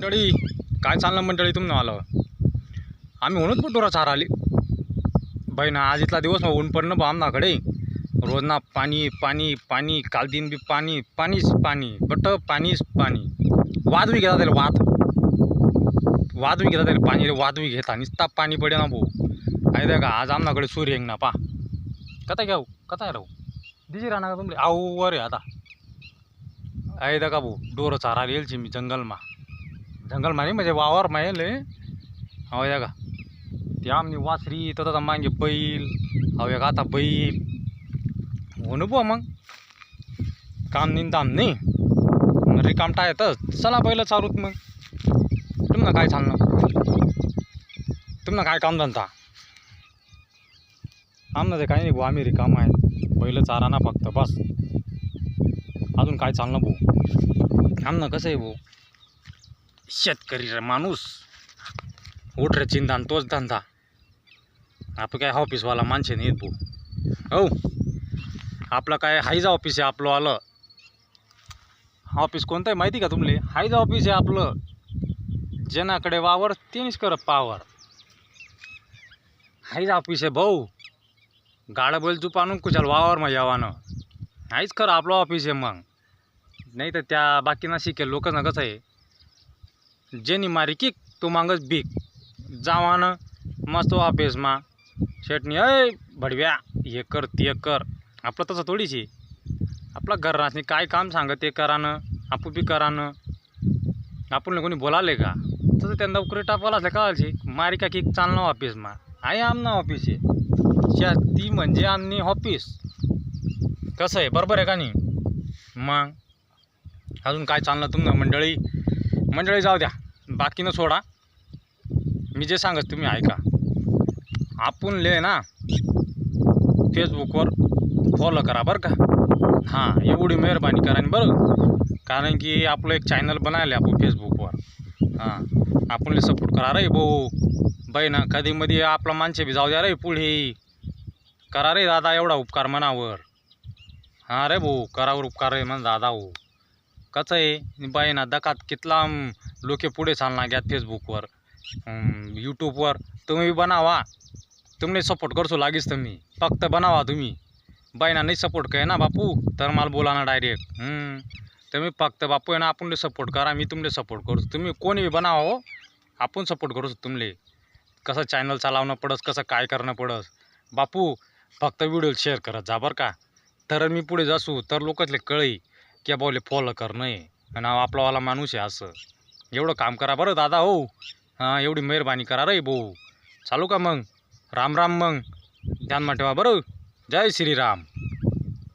मंडळी काय चाललं मंडळी तुम्ही आलं आम्ही म्हणून पण डोरा चारा आली बाई ना आज इथला दिवस ऊन पडणं बा आमनाकडे रोज ना पाणी पाणी पाणी काल दिन बी पाणी पाणीच पाणी बट पाणीच पाणी वाद बी घेता त्याला वाद बी घेता त्याला पाणी वाद बी घेता नुसता पाणी पडे ना भाऊ आहे का आज आमनाकडे सूर्य ना पा कथा घ्याऊ कथा राहू दिजी राहणार का तुमले आऊ वर आता आहे का भाऊ डोरं चारा येईल मी जंगलमा नाही म्हणजे वावर माहिले हवं का ते आमनी वासरी तर मागे बैल हवे का आता बैल हो न बुवा मग काम निंदाम नाही रिकाम टाळतच चला पहिलं चालूत मग तुम्हाला काय चालणं तुम्हाला काय काम धंदा आमनं ते काही नाही भाऊ आम्ही रिकाम आहे पहिलं चारा ना फक्त बस अजून काय चालणं भाऊ आमनं कसं आहे भाऊ शेतकरी रे माणूस उठ रे चिंता तोच धंदा आपण काय ऑफिसवाला माणसे नाहीत भाऊ हो आपलं काय हायजा ऑफिस आहे आपलं आलं ऑफिस कोणतं आहे माहिती का तुमले हायजा ऑफिस आहे आपलं ज्यानाकडे वावर तेच कर पावर हायजा ऑफिस आहे भाऊ गाडं बैल चूप आणून कुशाल वावर मग यावानं हायच खरं आपलं ऑफिस आहे मग नाही तर त्या बाकीना शिकेल लोकांना कसं आहे जेनी मारी किक तो मागच बीक जावानं मस्त ऑफिसमा शेटणी अय भडव्या हे कर ते कर आपलं तसं थोडीशी आपलं घरासनी काय काम सांगत ते करानं आपण बी करानं आपण कोणी बोलाले का तसं त्यांना उकरी टापाला असल्या कळायची मारी का किक चालणं ऑफिसमा आहे आमना ऑफिस आहे ती म्हणजे आमनी ऑफिस कसं आहे बरोबर आहे का नाही मग अजून काय चाललं तुमनं मंडळी जाऊ द्या बाकीनं सोडा मी जे सांगत तुम्ही ऐका आपण ले ना फेसबुकवर फॉलो करा बरं का हां एवढी मेहरबानी करा बरं कारण की आपलं एक चॅनल बनायला आपण फेसबुकवर हां आपण ले सपोर्ट करा रे भाऊ बाई ना कधीमध्ये आपला माणसे बी जाऊ द्या रे पुढे करा रे दादा एवढा उपकार मनावर हां रे भाऊ करावर उपकार रे म्हण दादा हो कसं आहे बाई ना दकात कितला लोके पुढे चालणार घ्या फेसबुकवर यूट्यूबवर तुम्ही बनावा तुम्ही सपोर्ट करसो लागीच तुम्ही फक्त बनावा तुम्ही बाईना नाही सपोर्ट करे ना बापू तर मला बोला ना डायरेक्ट तुम्ही फक्त बापू आहे ना आपण सपोर्ट करा मी तुमले सपोर्ट करू तुम्ही कोणी बनावा हो आपण सपोर्ट करू तुमले कसं चॅनल चालवणं पडस कसं काय करणं पडस बापू फक्त व्हिडिओ शेअर करत जा बरं का तर मी पुढे जासू तर लोकांतले कळई की बावले फॉलो करणं आहे आणि आपलावाला माणूस आहे असं एवढं काम करा बरं दादा हो हां एवढी मेहरबानी करा रे भाऊ चालू का मग राम राम मग ध्यानमा ठेवा बरं जय श्रीराम